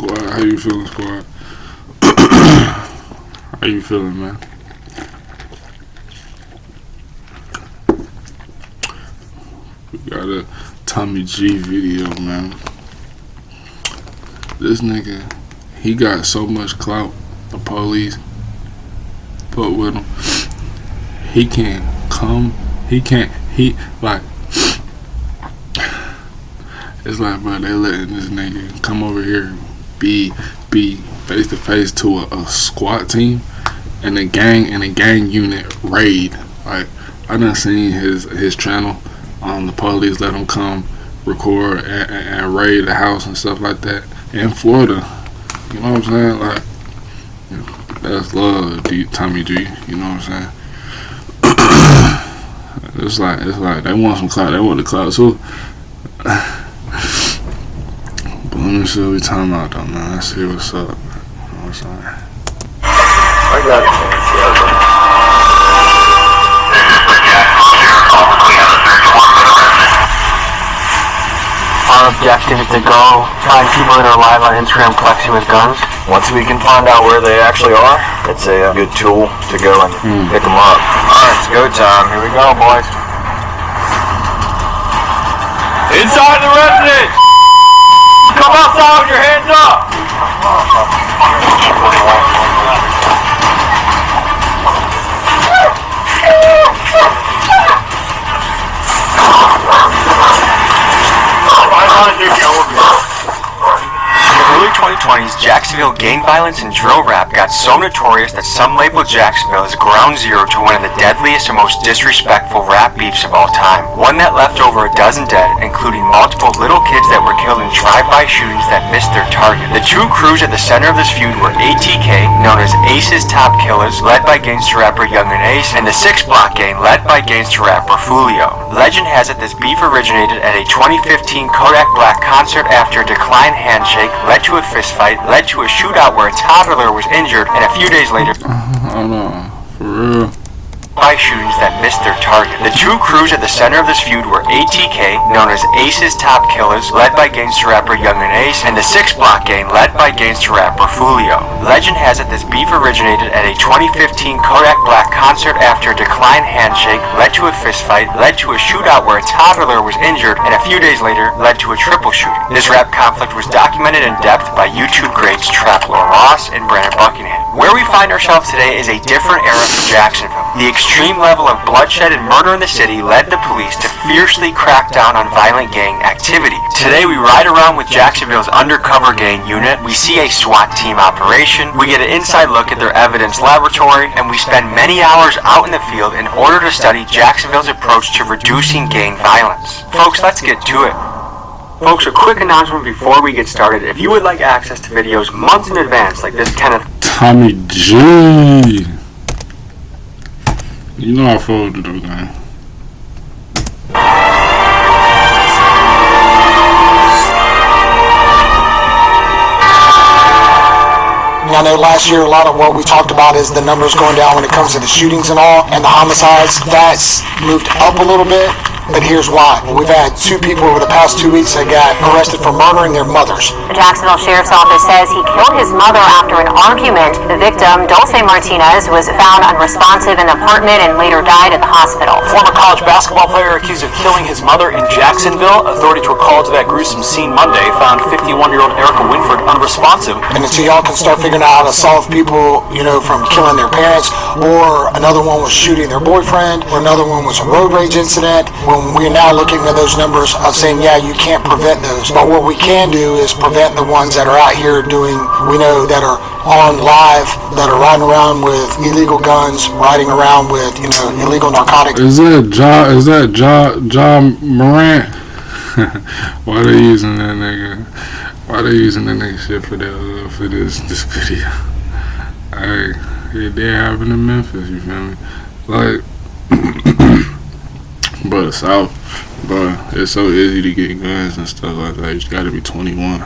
Squad, how you feeling, Squad? How you feeling, man? We got a Tommy G video, man. This nigga, he got so much clout. The police put with him. He can't come. Like, it's like, bro, they letting this nigga come over here, be face to face to a SWAT team and a gang unit raid. Like, I done seen his channel. The police let him come record and raid the house and stuff like that in Florida. You know what I'm saying? Like, that's love, Tommy G. You know what I'm saying? It's like they want some clout. They want the clout too. But let me see what we talking about though, man. Let's see what's up. You know what I'm saying? I got it, man. Our objective is to go find people that are live on Instagram flexing with guns. Once we can find out where they actually are, it's a good tool to go and pick them up. Alright, it's go time. Here we go, boys. Inside the residence! Come outside with your hands up! In the early 2020s, Jacksonville gang violence and drill rap got so notorious that some labeled Jacksonville as ground zero to one of the deadliest and most disrespectful rap beefs of all time. One that left over a dozen dead, including multiple little kids that were killed in drive-by shootings that missed their target. The two crews at the center of this feud were ATK, known as Ace's Top Killers, led by gangster rapper Young and Ace, and the 6 Block Gang, led by gangster rapper Fulio. Legend has it this beef originated at a 2015 Kodak Black concert after a decline handshake led to a fistfight, led to a shootout where a toddler was injured, and a few days later, I know, for real. by shootings that missed their target. The two crews at the center of this feud were ATK, known as Ace's Top Killers, led by gangster rapper Young and Ace, and the 6 Block Gang, led by gangster rapper Fulio. Legend has it this beef originated at a 2015 Kodak Black concert after a decline handshake led to a fistfight, led to a shootout where a toddler was injured, and a few days later led to a triple shooting. This rap conflict was documented in depth by YouTube greats Trap Lord Ross and Brandon Buckingham. Where we find ourselves today is a different era in Jacksonville. The extreme level of bloodshed and murder in the city led the police to fiercely crack down on violent gang activity. Today we ride around with Jacksonville's undercover gang unit, we see a SWAT team operation, we get an inside look at their evidence laboratory, and we spend many hours out in the field in order to study Jacksonville's approach to reducing gang violence. Folks, let's get to it. Folks, a quick announcement before we get started. If you would like access to videos months in advance like this Kenneth Tommy G. You know I followed it though, man. I know last year a lot of what we talked about is the numbers going down when it comes to the shootings and all, and the homicides. That's moved up a little bit, but here's why. We've had 2 people over the past 2 weeks that got arrested for murdering their mothers. The Jacksonville Sheriff's Office says he killed his mother after an argument. The victim, Dulce Martinez, was found unresponsive in the apartment and later died at the hospital. Former college basketball player accused of killing his mother in Jacksonville. Authorities were called to that gruesome scene Monday, found 51-year-old Erica Winford unresponsive. And until y'all can start figuring out how to solve people, from killing their parents, or another one was shooting their boyfriend, or another one was a road rage incident, when we're now looking at those numbers of saying, yeah, you can't prevent those. But what we can do is prevent the ones that are out here that are on live, that are riding around with illegal guns, riding around with, illegal narcotics. Is that John Morant? Why they using that nigga? Why they using that nigga shit for this video? It did happen in Memphis, you feel me? Like, but South, bro, it's so easy to get guns and stuff like that. You just gotta be 21,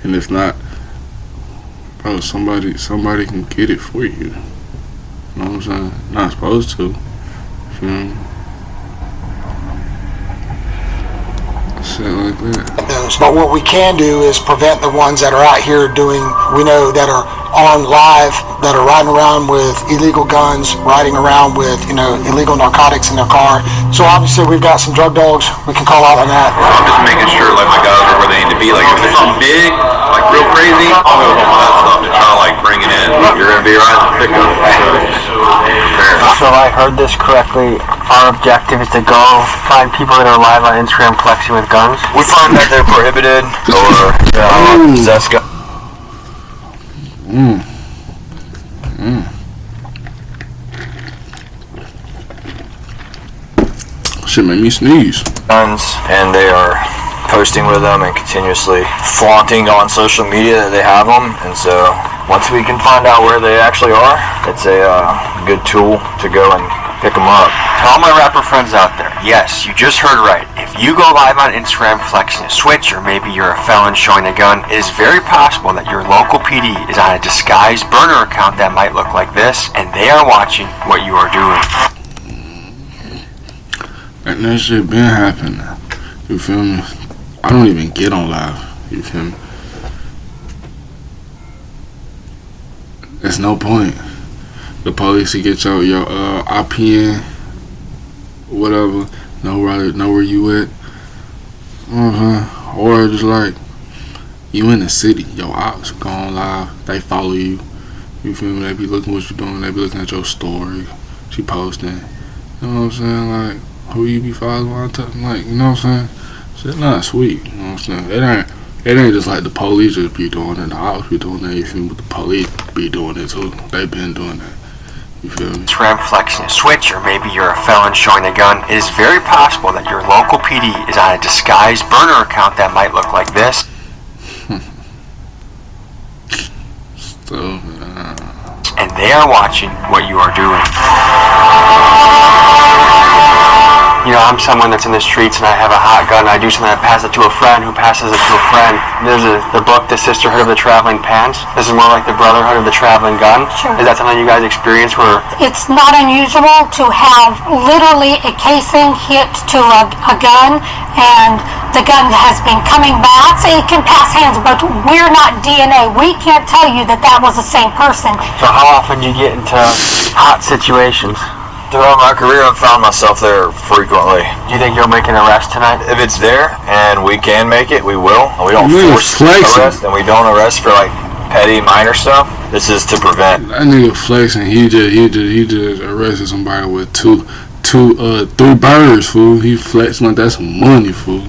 and if not, bro, somebody can get it for you. You know what I'm saying? Not supposed to. You feel me? shit like that. But what we can do is prevent the ones that are out here doing, we know that are on live, that are riding around with illegal guns, riding around with, illegal narcotics in their car. So obviously we've got some drug dogs we can call out on that. I'm just making sure like my guys are where they need to be. Like if there's something big, like real crazy, I'll go home with that stuff and try to like bring it in. You're gonna be right in the thick of it. So I heard this correctly. Our objective is to go find people that are live on Instagram flexing with guns. We find that they're prohibited or possess guns. Shit made me sneeze. And they are posting with them and continuously flaunting on social media that they have them. And so once we can find out where they actually are, it's a good tool to go and pick them up. To all my rapper friends out there, yes, you just heard right. If you go live on Instagram flexing a switch, or maybe you're a felon showing a gun, it is very possible that your local PD is on a disguised burner account that might look like this, and they are watching what you are doing. And that shit been happening. You feel me? I don't even get on live. You feel me? There's no point. The police will get your IPN, whatever, know where you at. Or just like you in the city, your ops going live, they follow you. You feel me? They be looking what you doing. They be looking at your story. She posting. You know what I'm saying? Like who you be following? Like you know what I'm saying? Shit not sweet. You know what I'm saying? It ain't just like the police just be doing it. The ops be doing that. You feel me? But the police be doing it too. They been doing that. You feel me? Instagram flexing a switch, or maybe you're a felon showing a gun, it is very possible that your local PD is on a disguised burner account that might look like this. And they are watching what you are doing. You know, I'm someone that's in the streets and I have a hot gun. I do something, I pass it to a friend who passes it to a friend. There's the book, The Sisterhood of the Traveling Pants. This is more like the Brotherhood of the Traveling Gun. Sure. Is that something you guys experience where... It's not unusual to have literally a casing hit to a gun, and the gun has been coming back. So it can pass hands, but we're not DNA. We can't tell you that that was the same person. So how often do you get into hot situations? Throughout my career, I've found myself there frequently. Do you think you'll make an arrest tonight? If it's there and we can make it, we will. We don't force flexing. arrest, and we don't arrest for like petty minor stuff. This is to prevent. That nigga flexing. He just arrested somebody with three birds, fool. He flexing like that's some money, fool.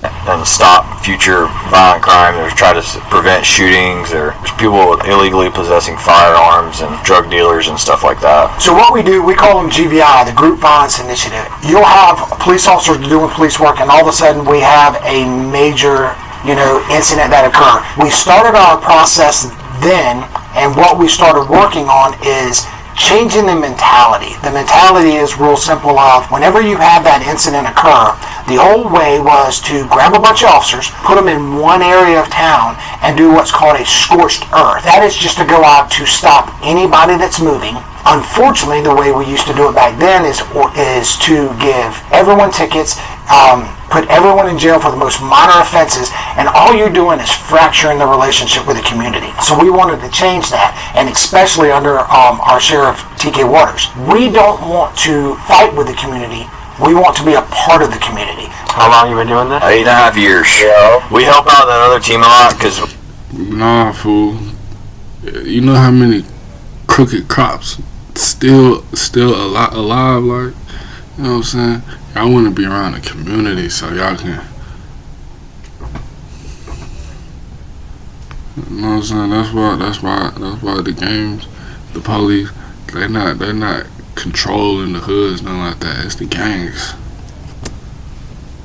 And stop future violent crime, or try to prevent shootings, or there's people illegally possessing firearms and drug dealers and stuff like that. So what we do, we call them GVI, the Group Violence Initiative. You'll have police officers doing police work, and all of a sudden we have a major, incident that occur. We started our process then, and what we started working on is changing the mentality. The mentality is real simple of whenever you have that incident occur, the old way was to grab a bunch of officers, put them in one area of town, and do what's called a scorched earth. That is just to go out to stop anybody that's moving. Unfortunately, the way we used to do it back then is to give everyone tickets, put everyone in jail for the most minor offenses, and all you're doing is fracturing the relationship with the community. So we wanted to change that, and especially under our Sheriff TK Waters. We don't want to fight with the community. We want to be a part of the community. How long you been doing this? 8.5 years. Yeah. We help out that other team a lot because... Nah, fool. You know how many crooked cops still alive, like, you know what I'm saying? I want to be around the community so y'all can, you know what I'm saying? That's why the games, the police, they're not controlling the hoods, nothing like that. It's the gangs.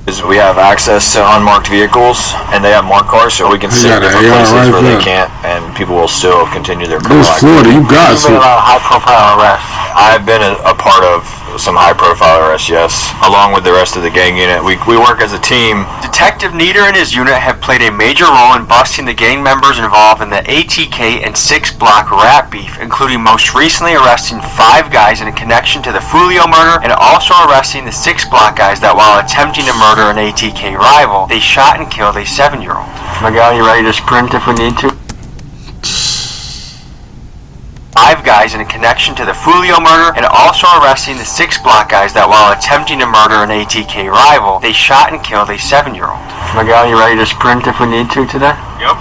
We have access to unmarked vehicles, and they have marked cars, so we can sit in different places right where there. they can't, and people will still continue their This Florida, you got You've been to. a lot of high-profile arrests. I've been a part of some high-profile arrests, yes. Along with the rest of the gang unit, we work as a team. Detective Nieder and his unit have played a major role in busting the gang members involved in the ATK and 6 Block rap beef, including most recently arresting 5 guys in connection to the Fulio murder and also arresting the 6 Block guys that while attempting to murder an ATK rival, they shot and killed a 7-year-old. Miguel, you ready to sprint if we need to? 5 guys in connection to the Fulio murder and also arresting the 6 Block guys that while attempting to murder an ATK rival, they shot and killed a 7-year-old. Miguel, you ready to sprint if we need to today? Yep.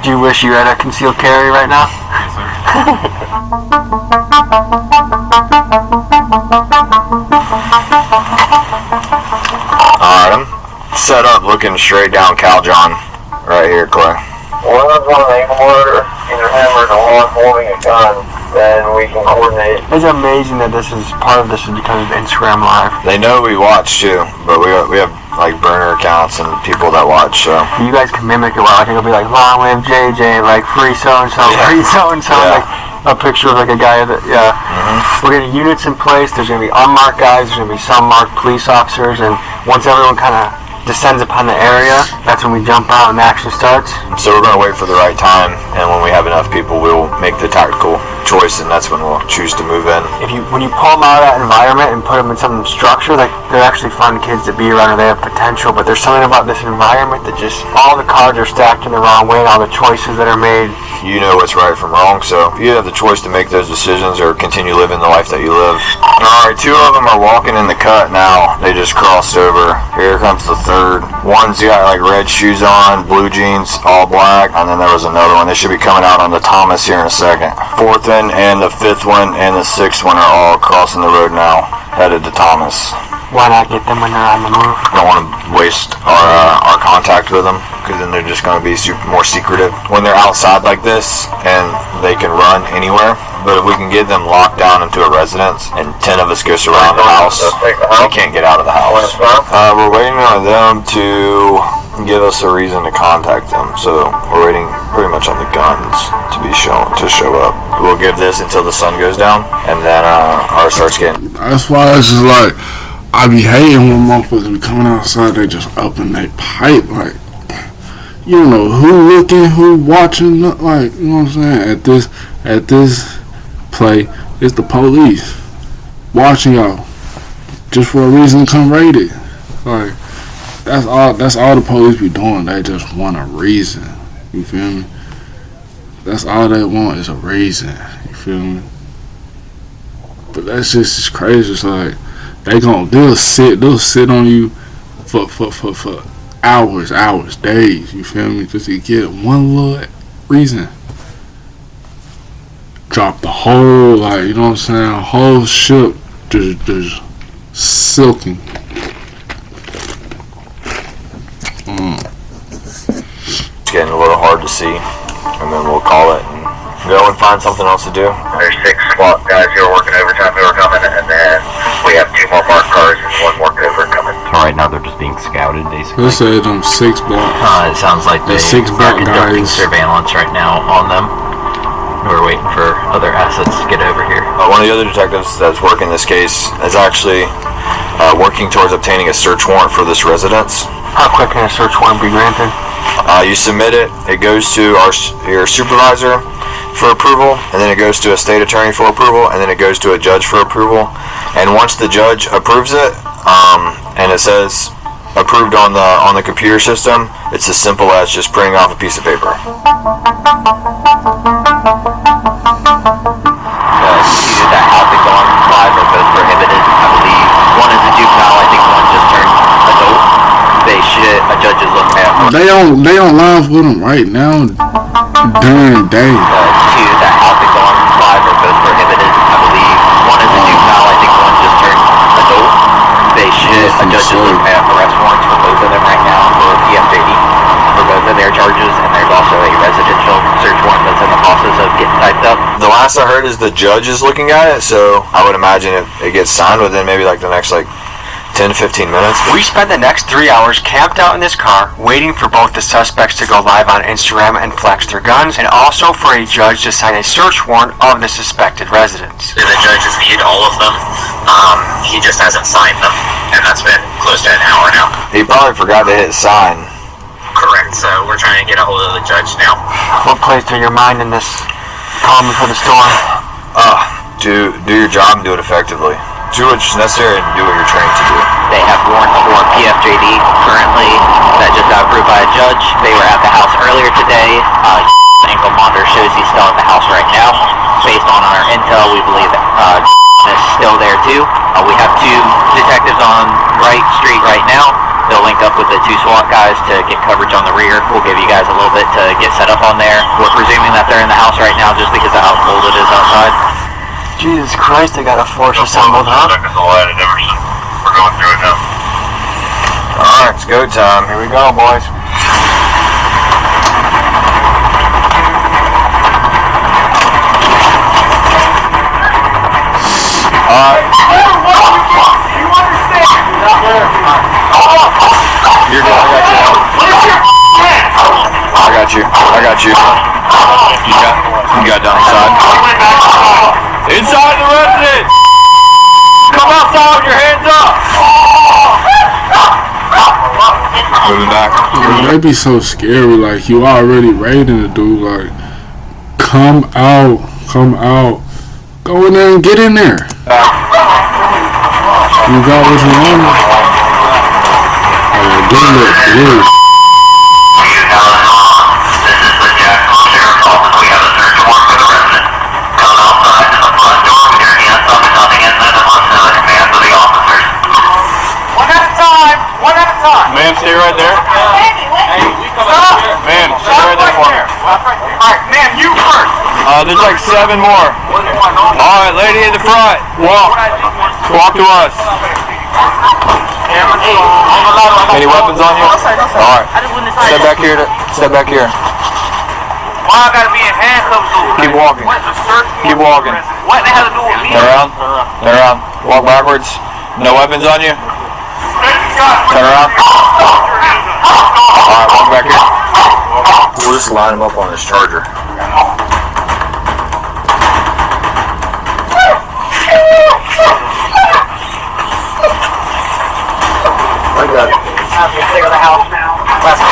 Do you wish you had a concealed carry right now? Yes, sir. Alright, I'm set up looking straight down Cal John right here, Clay. One of them or either him or the one holding a gun, then we can coordinate. It's amazing that this is part of this is because of Instagram Live. They know we watch too, but we have like burner accounts and people that watch. So you guys can mimic it well. Like it'll be like long live JJ, like free so and so, free so and so, like a picture of like a guy that We're getting units in place. There's gonna be unmarked guys. There's gonna be some marked police officers, and once everyone kind of descends upon the area, that's when we jump out and action starts. So we're going to wait for the right time, and when we have enough people, we'll make the tactical choice, and that's when we'll choose to move in. When you pull them out of that environment and put them in some structure, like they're actually fun kids to be around, or they have potential, but there's something about this environment that just, all the cards are stacked in the wrong way, and all the choices that are made. You know what's right from wrong, so you have the choice to make those decisions or continue living the life that you live. Alright, 2 of them are walking in the cut now. They just crossed over. Here comes the third. One's got like red shoes on, blue jeans, all black, and then there was another one. They should be coming out on the Thomas here in a second. 4th one and the 5th one and the 6th one are all crossing the road now, headed to Thomas. Why not get them when they're on the move? Don't want to waste our contact with them, because then they're just going to be more secretive. When they're outside like this, and they can run anywhere, but if we can get them locked down into a residence, and 10 of us go surround the house, they can't get out of the house. We're waiting on them to give us a reason to contact them, so we're waiting pretty much on the guns to show up. We'll give this until the sun goes down, and then ours starts getting. That's why it's just like, I be hating when motherfuckers be coming outside, they just open their pipe, like, you don't know who looking, who watching, like, you know what I'm saying? At this play, it's the police watching y'all just for a reason to come raid it. Like, that's all the police be doing. They just want a reason. You feel me? That's all they want is a reason. You feel me? But that's just crazy. It's like they'll sit on you for hours, days. You feel me? Just to get one little reason. Drop the whole, like, you know what I'm saying, whole ship just silking. It's getting a little hard to see, and then we'll call it and go and find something else to do. There's 6 SWAT guys who are working overtime who are coming, and then we have 2 more marked cars and 1 more cover coming. Right now they're just being scouted, basically. They say them 6 Block. It sounds like they 6 are Block conducting guys. surveillance right now on them. We're waiting for other assets to get over here. One of the other detectives that's working this case is actually working towards obtaining a search warrant for this residence. How quick can a search warrant be granted? You submit it, it goes to your supervisor for approval, and then it goes to a state attorney for approval, and then it goes to a judge for approval. And once the judge approves it, and it says approved on the computer system, it's as simple as just printing off a piece of paper. That housing on 5 are both prohibited, I believe. One is a juvenile, I think one just turned adult. A judge is looking at. They on live with them right now during the day. 2 that housing on 5 are both prohibited, I believe. One is a juvenile, I think one just turned adult. A judge is looking at arrest warrants for both of them right now for PFJD for both of their charges, and there's also a residential search warrant that's in the process of getting typed up. The last I heard is the judge is looking at it, so I would imagine it gets signed within maybe like the next 10 to 15 minutes. We spent the next 3 hours camped out in this car, waiting for both the suspects to go live on Instagram and flex their guns, and also for a judge to sign a search warrant of the suspected residents. And the judge has viewed all of them. He just hasn't signed them, and that's been close to an hour now. He probably forgot to hit sign. Correct, so we're trying to get a hold of the judge now. What plays through your mind in this calm before the storm? Do your job and do it effectively. Do what's necessary and do what you're trained to do. They have warrants for PFJD currently that just got approved by a judge. They were at the house earlier today. Ankle monitor shows he's still at the house right now. Based on our intel, we believe that is still there too. We have 2 detectives on Wright Street right now. They'll link up with the 2 SWAT guys to get coverage on the rear. We'll give you guys a little bit to get set up on there. We're presuming that they're in the house right now just because of how cold it is outside. Jesus Christ, they got a force assembled, huh? We're going through it now. Alright, it's go time. Here we go, boys. Alright. You're good, I got you. I got you. You got down inside. Inside the residence! Come outside with your hands up! Moving back. That'd be so scary. Like, you already raiding the dude. Like, come out. Go in there and get in there. You got what you want. Oh, do look good. Ma'am, stay right there. Ma'am, stay right there for me. Alright, ma'am, you first. There's like 7 more. Alright, lady in the front. Walk to us. Any weapons on you? Alright. Step back here. Step back here. Why I gotta be in handcuffs, dude? Keep walking. Keep walking. What the hell to do with me? Turn around. Walk backwards. No weapons on you? Turn around. Alright, walk back here. We'll just line him up on his charger. I got it. Clear the house now. Let's go.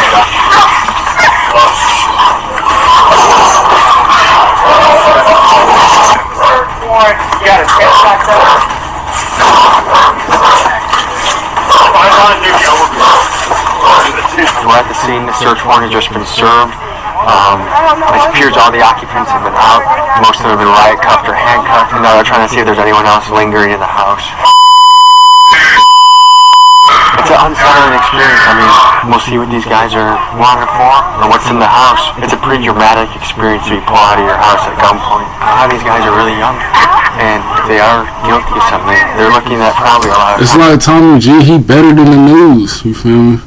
Search warrant. You got a sketch back there? We're at the scene. The search warrant has just been served. It appears all the occupants have been out. Most of them have been riot cuffed or handcuffed. And now they're trying to see if there's anyone else lingering in the house. It's an unsettling experience. I mean, we'll see what these guys are wanted for or what's in the house. It's a pretty dramatic experience to be pulled out of your house at gunpoint. A lot of these guys are really young. And if they are guilty of something, they're looking at probably a lot of... It's like Tommy G, he better than the news, you feel me?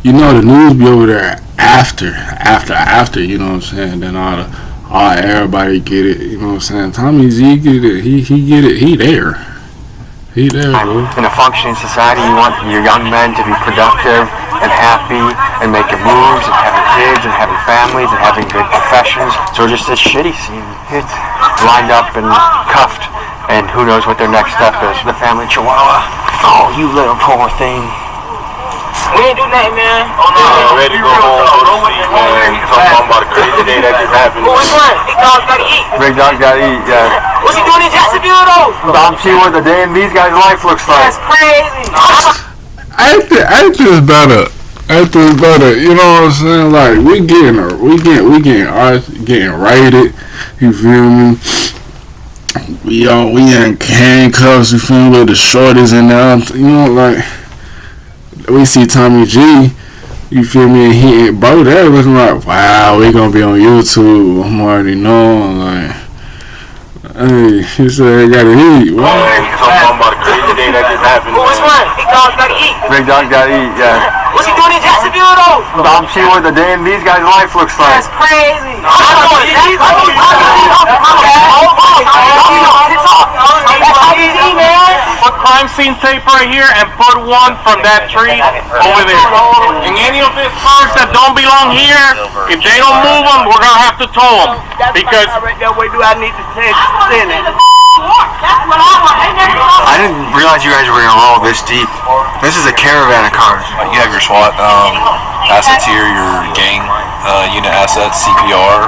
You know the news be over there after, you know what I'm saying? Then everybody get it, you know what I'm saying? Tommy G get it, he get it, he there. He there, bro. In a functioning society, you want your young men to be productive and happy and making moves and having kids and having families and having good professions. So just this shitty scene. It's lined up and cuffed, and who knows what their next step is. The family chihuahua. Oh, you little poor thing. We ain't do nothing, man. Oh, no. Ready to go home. And talking about a crazy day that just happened. Which one? Big dog gotta eat. Big dog gotta eat, yeah. What's he doing in Jacksonville, though? I'm seeing what the day in these guys' life looks like. That's crazy. Ain't this better? You know what I'm saying? Like, we getting raided. You feel me? We in handcuffs. You feel me? The shorties in there. You know, like, we see Tommy G. You feel me? And he, bro, they're looking like, wow, we gonna be on YouTube. I'm already knowing, like, hey, he said, I gotta eat. What? Talking about a crazy day that just happened. Which one? Big dog gotta eat. Big dog gotta eat, yeah. What's he doing in Jacksonville, though? I'm seeing what the day in these guys' life looks like. That's crazy. Put crime scene tape right here and put one from that tree over there. And any of these cars that don't belong here, if they don't move them, we're gonna have to tow them. Because where do I need to send it? I didn't realize you guys were gonna roll this deep. This is a caravan of cars. You have your SWAT assets here, your gang unit assets, CPR,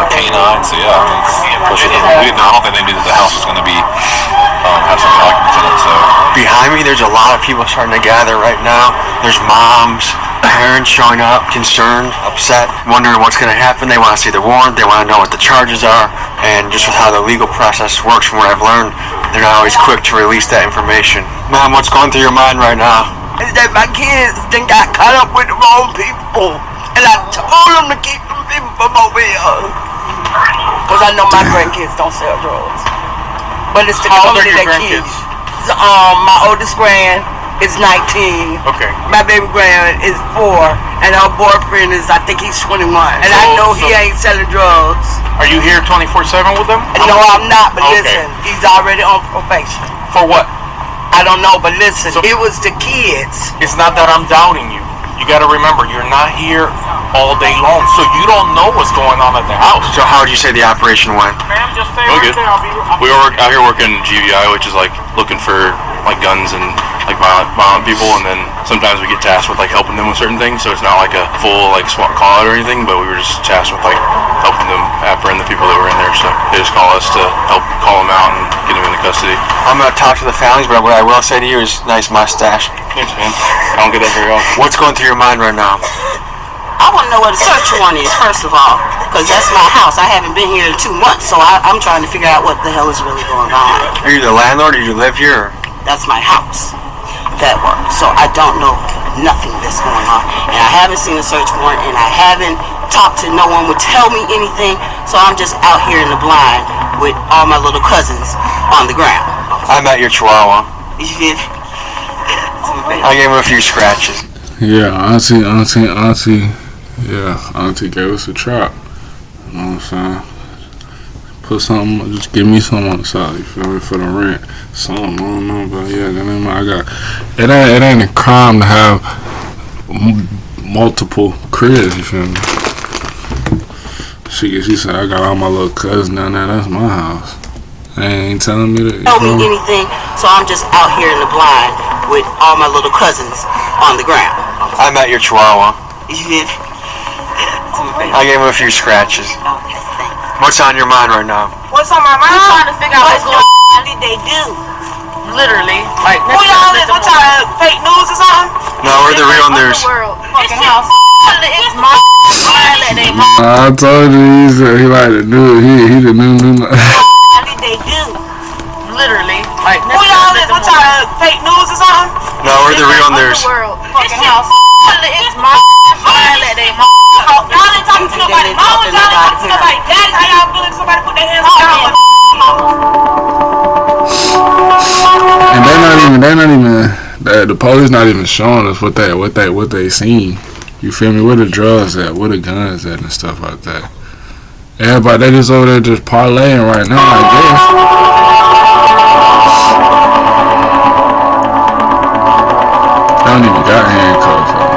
K9. So yeah, I don't think they knew that the house was going to be have some documents in it. So behind me, there's a lot of people starting to gather right now. There's moms, parents showing up, concerned, upset, wondering what's going to happen. They want to see the warrant. They want to know what the charges are. And just with how the legal process works, from what I've learned, they're not always quick to release that information. Mom, what's going through your mind right now? Is that my kids then got caught up with the wrong people. And I told them to keep them people from over here. Because I know my grandkids don't sell drugs. But it's the company that keeps. My oldest grand is 19. okay. My baby grand is 4. And her boyfriend is, I think he's 21. And I know he ain't selling drugs. Are you here 24/7 with them? No, I'm not, but Okay. listen, he's already on probation. For what? I don't know, but listen, So- it was the kids. It's not that I'm doubting you. You got to remember, you're not here all day long, so you don't know what's going on at the house. So how would you say the operation went? Ma'am, just stay Oh, right good. there. I'll be We were out here working GVI, which is like looking for like guns and like violent people, and then sometimes we get tasked with like helping them with certain things. So it's not like a full like SWAT call out or anything, but we were just tasked with like helping them apprehend the people that were in there. So they just call us to help call them out and get them into custody. I'm going to talk to the families, but what I will say to you is nice mustache. Thanks, man. I don't get that very often. What's going through your mind right now? I want to know what a search warrant is, first of all, because that's my house. I haven't been here in 2 months, so I'm trying to figure out what the hell is really going on. Are you the landlord or do you live here? That's my house. That works. So I don't know nothing that's going on. And I haven't seen a search warrant, and I haven't talked to no one would tell me anything, so I'm just out here in the blind with all my little cousins on the ground. I met your chihuahua. You did? I gave him a few scratches. Yeah, auntie. Yeah, auntie gave us a trap. You know what I'm saying? Put something, just give me something on the side, you feel me, for the rent. Something, I don't know, but yeah, that ain't I got. It ain't a crime to have multiple cribs, you feel me? She said, I got all my little cousins down there, that's my house. They ain't telling me that. Tell me anything, so I'm just out here in the blind with all my little cousins on the ground. I met your chihuahua. You did? I gave him a few scratches. What's on your mind right now? What's on my mind? I'm trying to figure out what did they do? Literally. Like, who y'all is? What y'all, fake news or something? No, we're the real news. Fucking house. It's my I told you, he like the new, he the new. What did they do? Literally. Like, who y'all is? What y'all, fake news or something? No, we're the real news. Fucking house. It's my y'all ain't talking to nobody. Mom, y'all ain't talking to nobody. Daddy, how y'all feeling? Somebody put their hands on And they're not even, the police not even showing us what they seen. You feel me? Where the drugs at? Where the guns at and stuff like that. Everybody, they just over there just parlaying right now, I guess. They don't even got handcuffs on.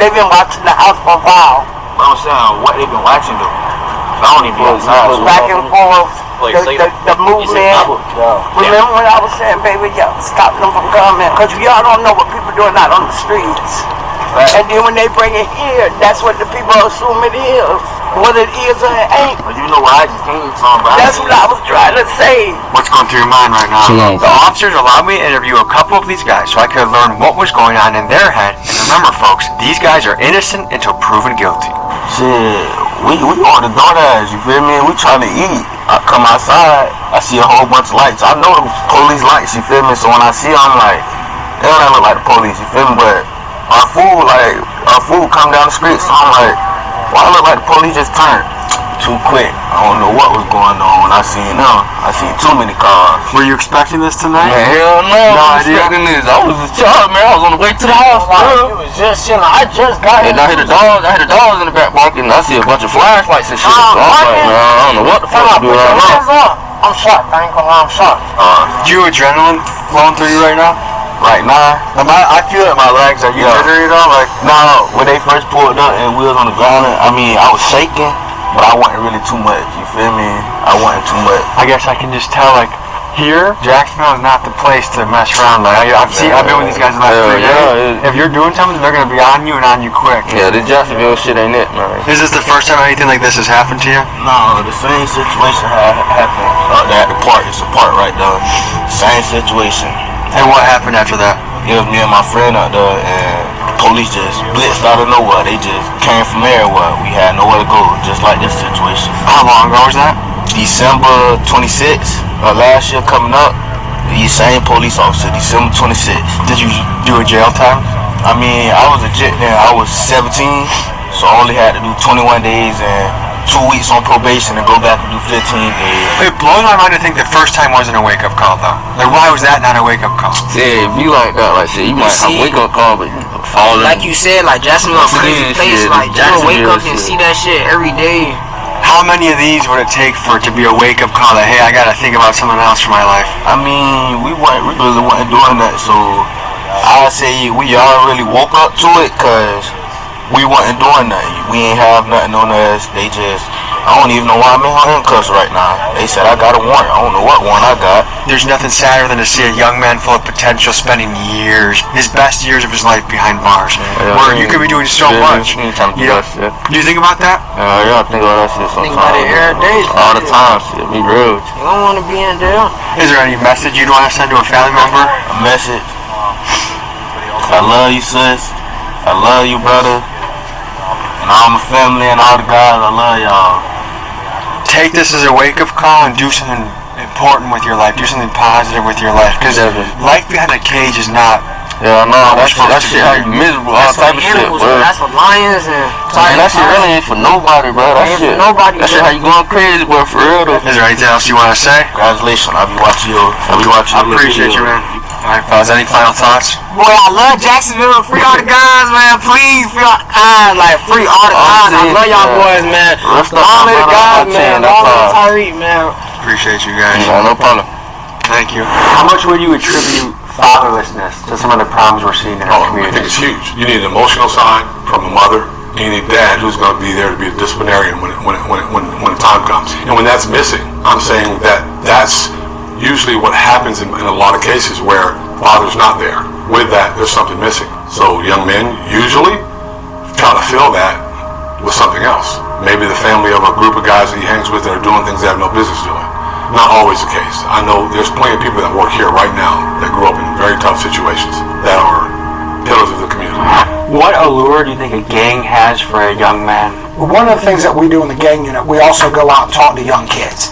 They've been watching the house for a while. I'm saying, what they've been watching though? I don't even be outside. Back and forth. The movement. Remember when I was saying, baby, y'all stop them from coming? Because y'all don't know what people doing out on the streets. And then when they bring it here, that's what the people assume it is. What it is or it ain't. But you know where I just came from, bro. That's what I was trying to say. What's going through your mind right now? Hello. The officers allowed me to interview a couple of these guys so I could learn what was going on in their head. Remember, folks, these guys are innocent until proven guilty. Shit, we on the DoorDash, you feel me? We trying to eat. I come outside, I see a whole bunch of lights. I know them police lights, you feel me? So when I see them, I'm like, they don't look like the police, you feel me? But our food come down the street, so I'm like, why look like the police just turned? Too quick. I don't know what was going on when I seen them. I seen too many cars. Were you expecting this tonight? Man, hell no, I was expecting this. I was a child, man. I was on the way to the house, bro. It was just chilling. I just got And I hear the dogs in the back barking, and I see a bunch of flashlights and shit. So I was like, man, I don't know what the fuck to do right now. I'm shocked. I ain't gonna lie, I'm shocked. Your adrenaline flowing through you right now? Right now, I feel it in my legs. You jittery at all? Like, no, when they first pulled up and we was on the ground, I mean, I was shaking. but I wasn't really too much. You feel me? I wasn't too much. I guess I can just tell, like, here, Jacksonville is not the place to mess around. Like, I've been with these guys the last 3 days. If you're doing something, they're gonna be on you and on you quick. Yeah, the Jacksonville shit ain't it, man. Is this the first time anything like this has happened to you? No, the same situation happened at the park. It's a park right there. Same situation. And what happened after that? It was me and my friend out there, and the police just blitzed out of nowhere. They just came from everywhere. We had nowhere to go, just like this situation. How long ago was that? December 26th, last year coming up. The same police officer, December 26th. Did you do a jail time? I mean, I was a jet then. I was 17, so I only had to do 21 days and 2 weeks on probation and go back and do 15 days. It blows my mind to think the first time wasn't a wake-up call, though. Like, why was that not a wake-up call? Yeah, if you like that, like shit, you might have a wake-up call, but you fall in. Like you said, like Jacksonville, crazy place. Like you wake up and see that shit every day. How many of these would it take for it to be a wake-up call that, hey, I gotta think about something else for my life? I mean, we really wasn't doing that, so I say we all really woke up to it, cause we wasn't doing nothing. We ain't have nothing on us. They just, I don't even know why I'm in handcuffs right now. They said I got a warrant. I don't know what warrant I got. There's nothing sadder than to see a young man full of potential spending years, his best years of his life behind bars, where you could be doing so much. You think about that? Yeah, I think about that shit sometimes. Think about it every day. All the time, shit. Be real. You don't want to be in jail. Is there any message you'd want to send to a family member? A message. I love you, sis. I love you, brother. And all my family and all the guys, I love y'all. Take this as a wake-up call and do something important with your life. Do something positive with your life. Because life behind a cage is not. Yeah, no, that shit how you miserable, all type of shit, bro. That's for lions and. Man, that shit really ain't for nobody, bro. That shit. That shit how you going crazy, bro, for real though. Is there anything else you want to say? Congratulations, I'll be watching you. I appreciate you, man. Alright, fellas, any final thoughts? Boy, I love Jacksonville. Free all the guys, man. Please, free all the guys. Like, free all the guys. I love y'all boys, man. All of the guys, man. All of Tyreek, man. Appreciate you guys. Yeah, no problem. Thank you. How much would you attribute fatherlessness to some of the problems we're seeing in our community? I think it's huge. You need an emotional side from a mother. You need a dad who's going to be there to be a disciplinarian when the time comes. And when that's missing, I'm saying that that's usually what happens in a lot of cases where father's not there. With that, there's something missing. So young men usually try to fill that with something else. Maybe the family of a group of guys that he hangs with that are doing things they have no business doing. Not always the case. I know there's plenty of people that work here right now that grew up in very tough situations that are pillars of the community. What allure do you think a gang has for a young man? Well, one of the things that we do in the gang unit, we also go out and talk to young kids.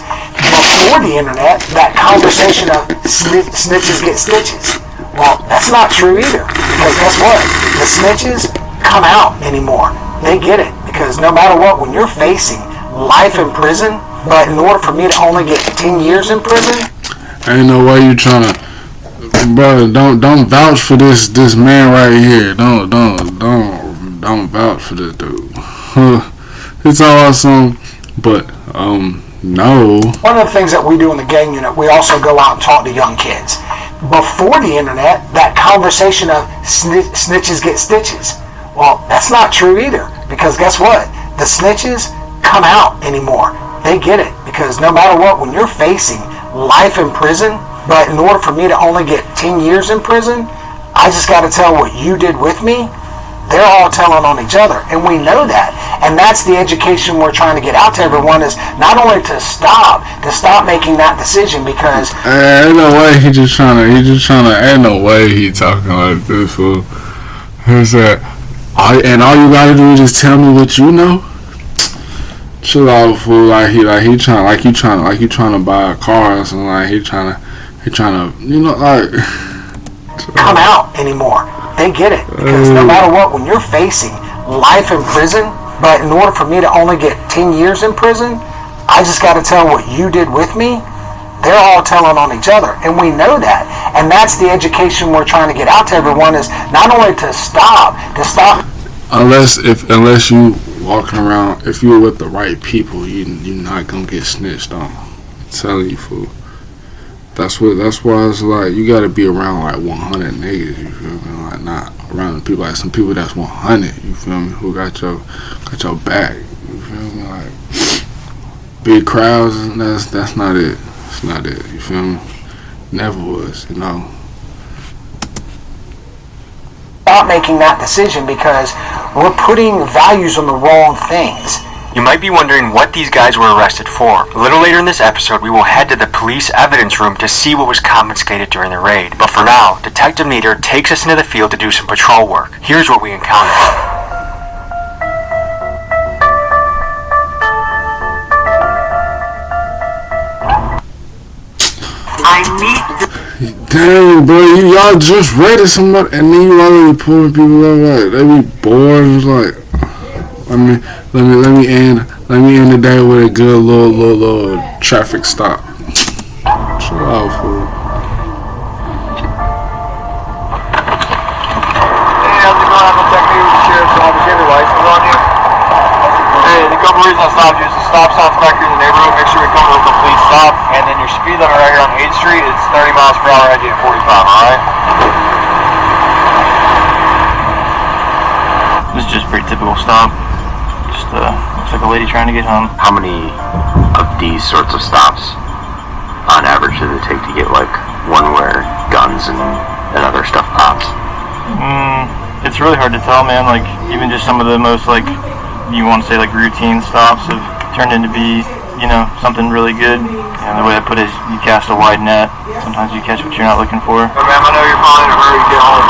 Before the internet, that conversation of snitches get stitches. Well, that's not true either. Because guess what? The snitches come out anymore. They get it. Because no matter what, when you're facing life in prison, but in order for me to only get 10 years in prison, ain't no way you trying to, brother. Don't vouch for this man right here. Don't vouch for this dude. It's awesome, but no. One of the things that we do in the gang unit, we also go out and talk to young kids. Before the internet, that conversation of snitches get stitches. Well, that's not true either. Because guess what? The snitches come out anymore. They get it. Because no matter what, when you're facing life in prison, but in order for me to only get 10 years in prison, I just got to tell what you did with me. They're all telling on each other, and we know that. And that's the education we're trying to get out to everyone, is not only to stop making that decision, because ain't no way he just trying to, ain't no way he talking like this, fool. He said, and all you gotta do is just tell me what you know. Chill out, fool. Like you trying to buy a car or something. Like he trying to, you know, like come out anymore. They get it. Because no matter what, when you're facing life in prison, but in order for me to only get 10 years in prison, I just got to tell what you did with me. They're all telling on each other, and we know that. And that's the education we're trying to get out to everyone, is not only to stop. Unless you walking around, if you're with the right people, you're not gonna get snitched on. I'm telling you, fool. That's why it's like you gotta be around like 100 niggas. You feel me? Like not around the people, like some people that's 100. You feel me? Who got your back? You feel me? Like big crowds, and that's not it. It's not it. You feel me? Never was, you know. About making that decision because we're putting values on the wrong things. You might be wondering what these guys were arrested for. A little later in this episode, we will head to the police evidence room to see what was confiscated during the raid. But for now, Detective Nieder takes us into the field to do some patrol work. Here's what we encountered. Dang, bro, y'all just raided somebody, and then you already pulling people up. Like, they be bored. It's like, let me end the day with a good little traffic stop. Chill out, fool. Hey, how's it going? I'm a technique with the sheriff's office. You have your license on you? Hey, the couple reasons I stopped you is the stop signs back here in the neighborhood. Make sure we come to a complete stop. And then your speed limit right here on 8th Street is 30 miles per hour, heading 45, alright? This is just a pretty typical stop. Just looks like a lady trying to get home. How many of these sorts of stops on average does it take to get like one where guns and other stuff pops? It's really hard to tell, man. Like even just some of the most like you want to say like routine stops have turned into be, you know, something really good. And the way I put it is you cast a wide net. Sometimes you catch what you're not looking for. Hey, ma'am, I know you're probably in a hurry to get home.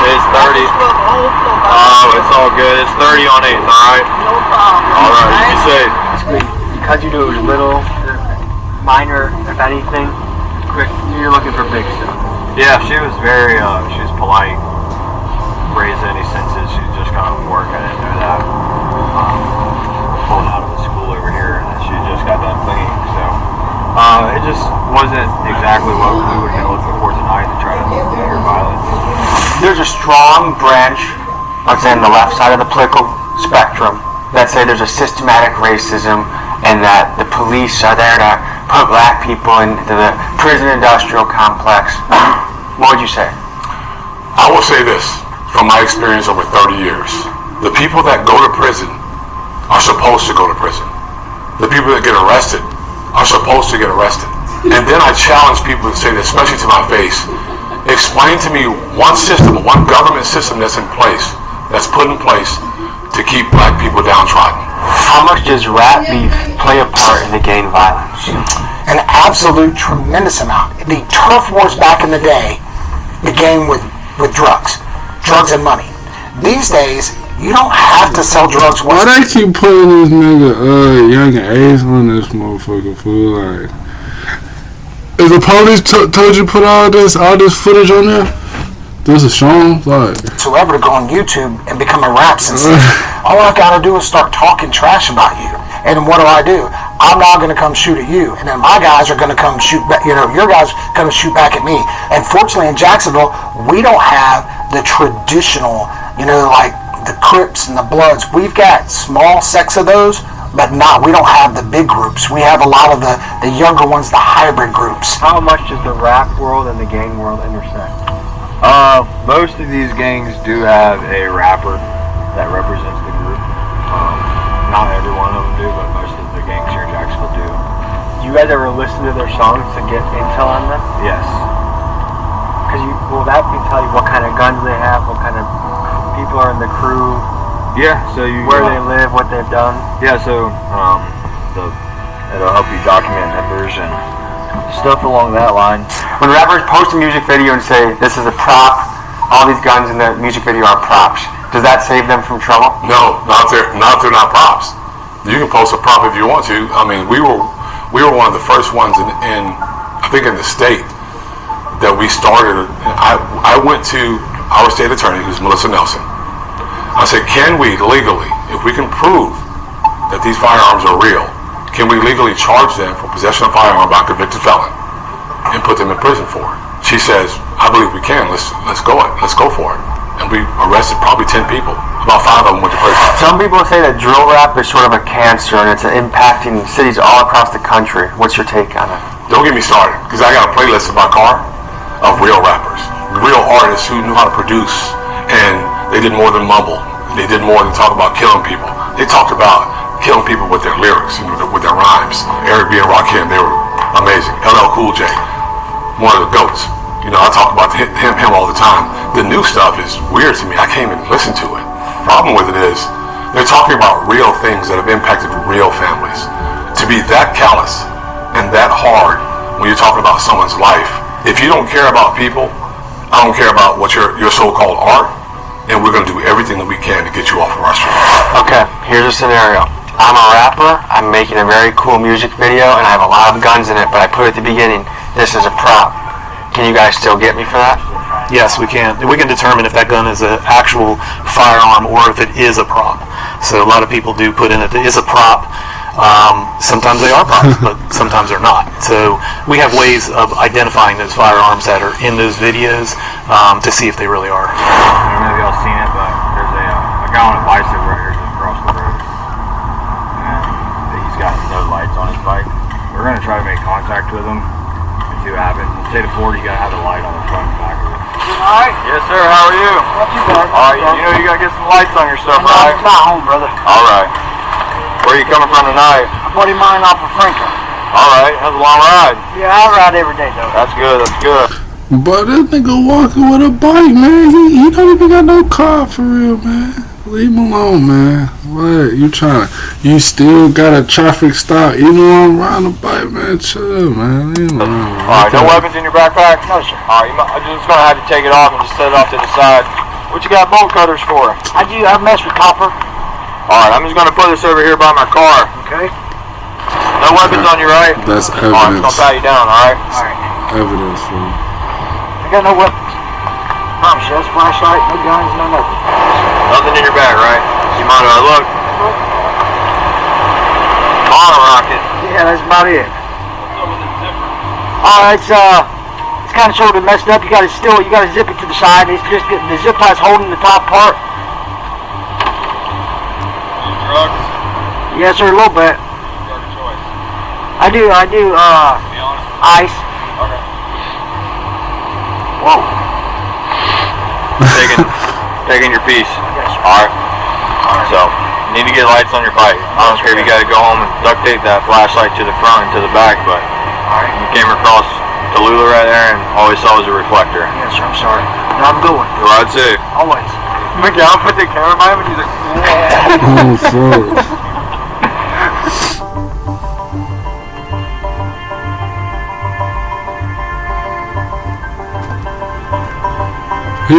It's 30. Oh, it's all good. It's 30 on 8th, alright? No problem. Alright, you be safe. Because you do it little, minor, if anything, quick, you're looking for big stuff. Yeah, she was very, she was polite. Raised any senses, she's just kind of working. I didn't know that. Pulling out of the school over here, and she just got done cleaning, so. It just wasn't exactly what we were going to look for tonight to try to figure violence. There's a strong branch, I'd say, on the left side of the political spectrum that say there's a systematic racism and that the police are there to put black people into the prison industrial complex. What would you say? I will say this, from my experience over 30 years. The people that go to prison are supposed to go to prison. The people that get arrested are supposed to get arrested. And then I challenge people to say this, especially to my face. Explain to me one system, one government system that's in place, that's put in place to keep black people downtrodden. How much does rap beef play a part in the gang violence? An absolute tremendous amount. The turf wars back in the day began with drugs and money. These days, you don't have to sell drugs. Why they keep putting this nigga Young Ace on this motherfucker, fool? Like, is the police told you put all this footage on there? This is shown, like. Whoever to go on YouTube and become a rap sensation. All I gotta do is start talking trash about you. And then what do? I'm not gonna come shoot at you. And then my guys are gonna come shoot back, your guys are gonna shoot back at me. And fortunately in Jacksonville, we don't have the traditional, like the Crips and the Bloods. We've got small sects of those, but we don't have the big groups. We have a lot of the younger ones, the hybrid groups. How much does the rap world and the gang world intersect? Most of these gangs do have a rapper that represents the group. Not every one of them do, but most of the gangs here in Jacksonville do. Do you guys ever listen to their songs to get intel on them? Yes. Because will that tell you what kind of guns they have, what kind of people are in the crew? Yeah, so where they live, what they've done. Yeah, so it'll help you document numbers and stuff along that line. When rappers post a music video and say this is a prop, all these guns in the music video are props, does that save them from trouble? No, not if they're not props. You can post a prop if you want to. I mean, we were one of the first ones in I think in the state that we started. I went to our state attorney, who's Melissa Nelson. I said, can we legally, if we can prove that these firearms are real, can we legally charge them for possession of a firearm by a convicted felon and put them in prison for it? She says, I believe we can. Let's go for it. And we arrested probably 10 people. About 5 of them went to prison. Some people say that drill rap is sort of a cancer and it's impacting cities all across the country. What's your take on it? Don't get me started, because I got a playlist in my car of real rappers, real artists who knew how to produce, and they did more than mumble. They did more than talk about killing people. They talked about killing people with their lyrics, with their rhymes. Eric B and Rakim, they were amazing. LL Cool J, one of the GOATs. I talk about him all the time. The new stuff is weird to me. I can't even listen to it. Problem with it is they're talking about real things that have impacted real families. To be that callous and that hard when you're talking about someone's life, if you don't care about people, I don't care about what your so-called art, and we're going to do everything that we can to get you off of our street. Okay, here's a scenario. I'm a rapper, I'm making a very cool music video, and I have a lot of guns in it, but I put at the beginning, this is a prop. Can you guys still get me for that? Yes, we can. We can determine if that gun is an actual firearm or if it is a prop. So a lot of people do put in it is a prop. Sometimes they are props, but sometimes they're not. So we have ways of identifying those firearms that are in those videos to see if they really are. I don't know if y'all seen it, but there's a guy on a bicycle right here just across the road. And he's got no lights on his bike. We're going to try to make contact with him. See what happens. In the state of Florida, you gotta have a light on the front and back of it. Alright. Yes, sir. How are you? Not too bad. Alright, you gotta get some lights on your stuff, right? I'm not home, brother. Alright. Where are you coming from tonight? A buddy of mine off of Franklin. Alright. That's a long ride. Yeah, I ride every day, though. That's good. That's good. But this nigga walking with a bike, man. He don't even got no car for real, man. Leave him alone, man. What? You still got a traffic stop even on riding a bike, man. Chill, man. Leave him alone. Alright, no weapons in your backpack? No, sir. Alright, I'm just gonna have to take it off and just set it off to the side. What you got bolt cutters for? I mess with copper. Alright, I'm just gonna put this over here by my car. Okay. No weapons on you, right? That's evidence. Alright, I'm just gonna pat you down, alright? Alright. Evidence, fool. I got no weapons. Promise you, that's flashlight, no guns, no nothing. Nothing in your bag, right? You mind if I look? Bottle rocket. Yeah, that's about it. It's kind of sort of messed up. You gotta zip it to the side. It's just the zip tie's holding the top part. Drugs? Yes, sir, a little bit. Drug of choice. I do, Be honest. ice. Okay. Whoa. Taking your piece. Alright. So, you need to get lights on your bike. I don't care if you gotta go home and duct tape that flashlight to the front and to the back, but you came across Tallulah right there and all we saw was a reflector. Yes, sir, I'm sorry. No, I'm going. Ride safe. Always. Mickey, I'll put the camera by him and he's like, Oh, fuck. He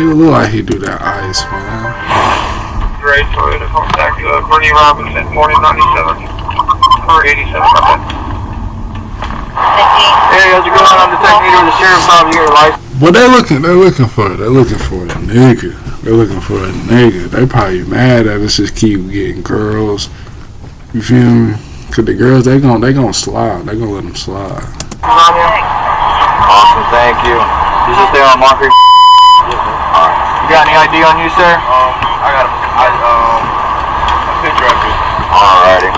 look like he do that ice, man. Great Toyota contact Bernie Robinson, 4097 or 87, my bad. hey, how's it going? I'm Detective Meter with the Sheriff's out here, like. But they're looking for a nigga. They're looking for a nigga. They probably mad at us just keep getting girls. You feel me? Cause the girls they gon' slide. They gonna let them slide. Awesome, thank you. You just stay on marker. Alright. You got any ID on you, sir? I got a picture of you. Alrighty.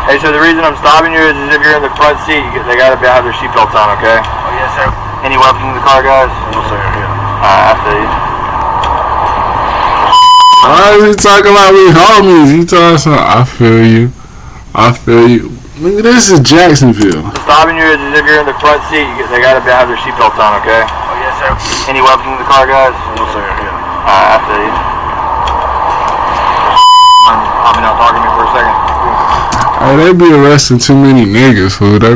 Hey, so the reason I'm stopping you is if you're in the front seat, they gotta have their seatbelts on, okay? Oh, yes, sir. Any weapons in the car, guys? No, sir, yeah. Alright, after these. Why is he talking like we homies? He talking something. I feel you. Nigga, this is Jacksonville. Stopping you is if you're in the front seat, they gotta have their seatbelts on, okay? Oh, yes, sir. Any weapons in the car, guys? No, sir, yeah. Alright, after these. I'm not talking to me for a second. Hey, they be arresting too many niggas, fool. They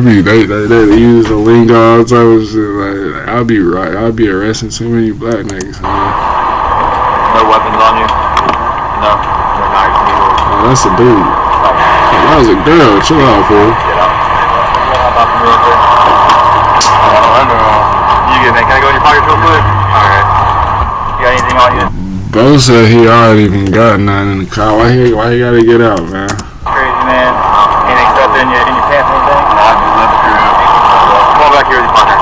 use the lingo all the time. Like, I'll be arresting too many black niggas, man. No weapons on you? No. No knives, needles. Oh, that's a dude. That was a girl. Chill out, fool. Get out. You good, man? Can I go in your pocket real quick? Alright. You got anything on you? Bo said he already even got none in the car. Why he gotta get out, man? Crazy, man. Anything stuff in your pants or anything? No, I just left it. Come on back here with your partner.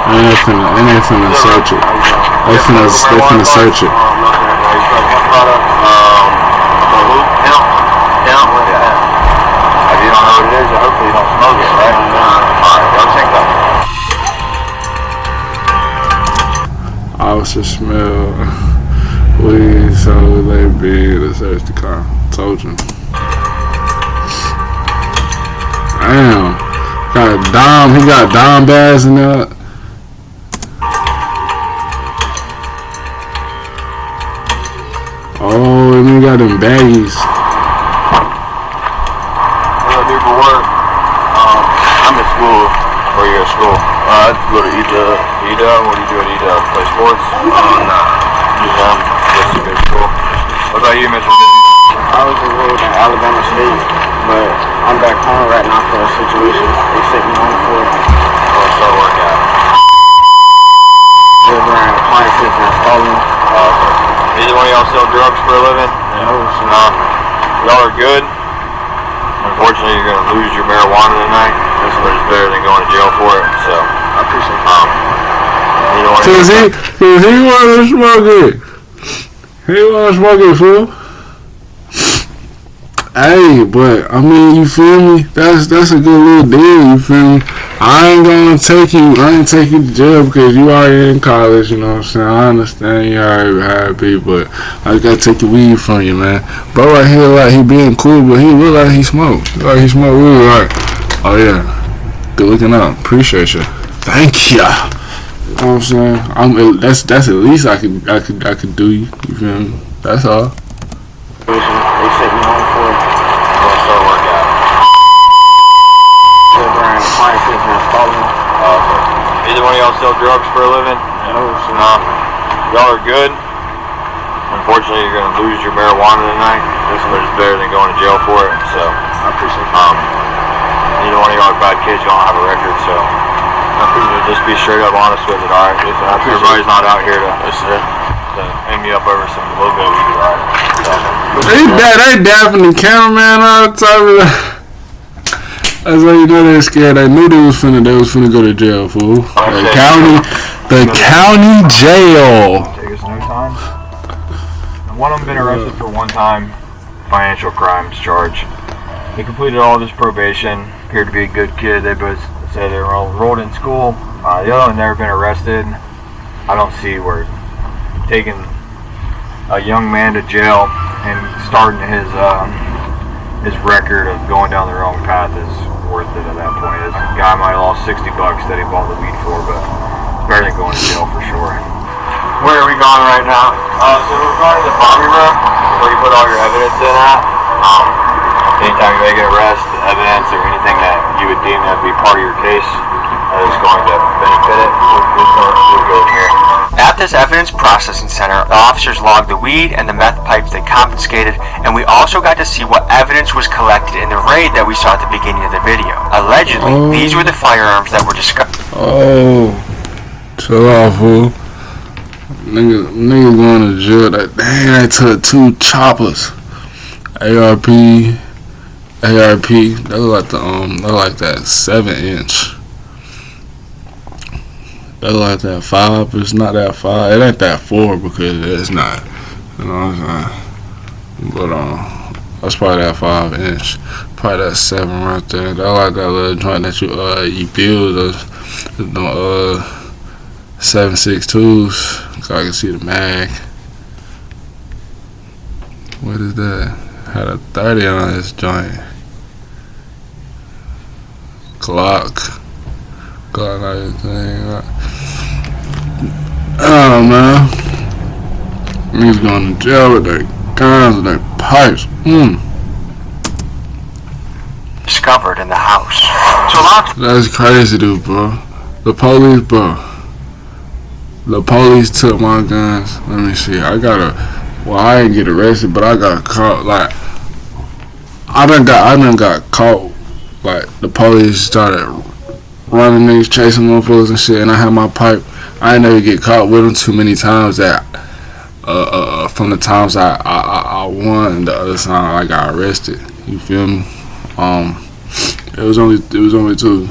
And they finna search it. They finna search it. If you don't know what it is, hopefully you don't smoke it, right? Alright, go check that. Officer smell weed, so they be to search the car. Told you. Damn. Got Dom. He got Dom Bass in there. Oh, and he got them baggies. What do I do for work? I'm at school. Where you at school? I go to EDA. EDA? What do you do at EDA? Play sports? Nah. Just go to school. What about you, Mr.? I was enrolled at Alabama State, but I'm back home right now for a situation they sent me home for. What's that work at? Delivering appliances and installing. Either one of y'all sell drugs for a living? No. Y'all are good. Unfortunately, you're going to lose your marijuana tonight. But it's better than going to jail for it. So I appreciate it. Cause he wanna smoke it. He wanna smoke it, fool. Hey, but I mean, you feel me? That's a good little deal. You feel me? I ain't take you to jail because you already in college. You know what I'm saying? I understand you already happy, but I gotta take the weed from you, man. Bro, right here, like he being cool, but he look like he smoked. Like he smoked weed, like, oh yeah, good looking out. Appreciate you. Thank you. You know what I'm saying? That's at least I could do you. You feel me? That's all. They sent me home for What's that work at? delivering appliances and installing. Either one of y'all sell drugs for a living? No. Y'all are good. Unfortunately, you're going to lose your marijuana tonight. But it's better than going to jail for it. So I appreciate it. Neither one of y'all are bad kids. Y'all don't have a record, so just be straight up honest with it, alright? Everybody's not out here to end me up over some little bit of weed, alright? They dapping the cameraman all the time. That's how you know they're scared. They knew they was finna go to jail, fool. The county jail. Take us no time. One of them been arrested for one-time financial crimes charge. He completed all of his probation. Appeared to be a good kid. They both say they were enrolled in school. The other one never been arrested. I don't see where taking a young man to jail and starting his record of going down the wrong path is worth it at that point. This guy might have lost $60 that he bought the weed for, but it's better than going to jail for sure. Where are we going right now? So we're going to the Bobby room, where you put all your evidence in at. Anytime you make an arrest, evidence, or anything that you would deem that to be part of your case that is going to benefit it, we'll go here. At this evidence processing center, the officers logged the weed and the meth pipes they confiscated, and we also got to see what evidence was collected in the raid that we saw at the beginning of the video. Allegedly, these were the firearms that were discovered. Oh, chill out, fool. Nigga going to jail. Dang, they took 2 choppers. ARP. They look like that 7-inch. They look like that 5. It's not that 5. It ain't that 4 because it's not. You know what I'm saying? But that's probably that 5-inch. Probably that 7 right there. They like that little joint that you build those 7.62s. So I can see the mag. What is that? Had a 30 on this joint. Glock everything. Oh man, niggas going to jail with their guns and their pipes. Discovered in the house. That's crazy, dude, bro. The police took my guns. Let me see. I didn't get arrested, but I got caught. Like, I done got caught. Like, the police started running niggas, chasing motherfuckers and shit, and I had my pipe. I ain't never get caught with them too many times that, from the times I won and the other time I got arrested. You feel me? It was only 2.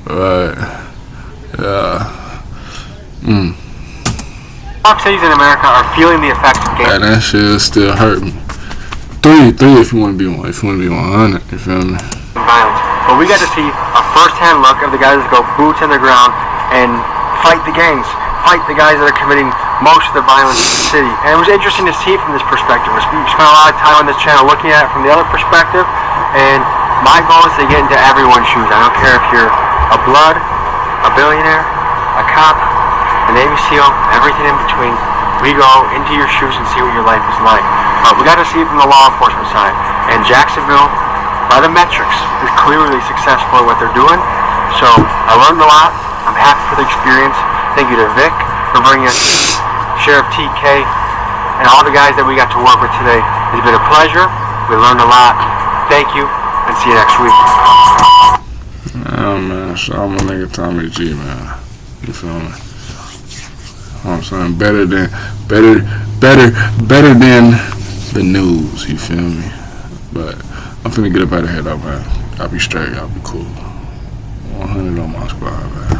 Right. Yeah. Top cities in America are feeling the effects of Yeah, that shit still hurt me. 3 if you want to be 100. You feel me? violence. But we got to see a first-hand look of the guys that go boots in the ground and fight the gangs, fight the guys that are committing most of the violence in the city. And it was interesting to see it from this perspective. We spent a lot of time on this channel looking at it from the other perspective, and My goal is to get into everyone's shoes. I don't care if you're a blood, a billionaire, a cop, a Navy SEAL, everything in between. We go into your shoes and see what your life is like. But we got to see it from the law enforcement side. And Jacksonville, by the metrics, is clearly successful at what they're doing. So I learned a lot. I'm happy for the experience. Thank you to Vic for bringing us Sheriff TK and all the guys that we got to work with today. It's been a pleasure. We learned a lot. Thank you, and see you next week. Oh man, shout out my nigga Tommy G, man. You feel me? I'm saying better than the news. You feel me? But I'm finna get up out of here though, man. I'll be straight. I'll be cool. 100 on my squad, man.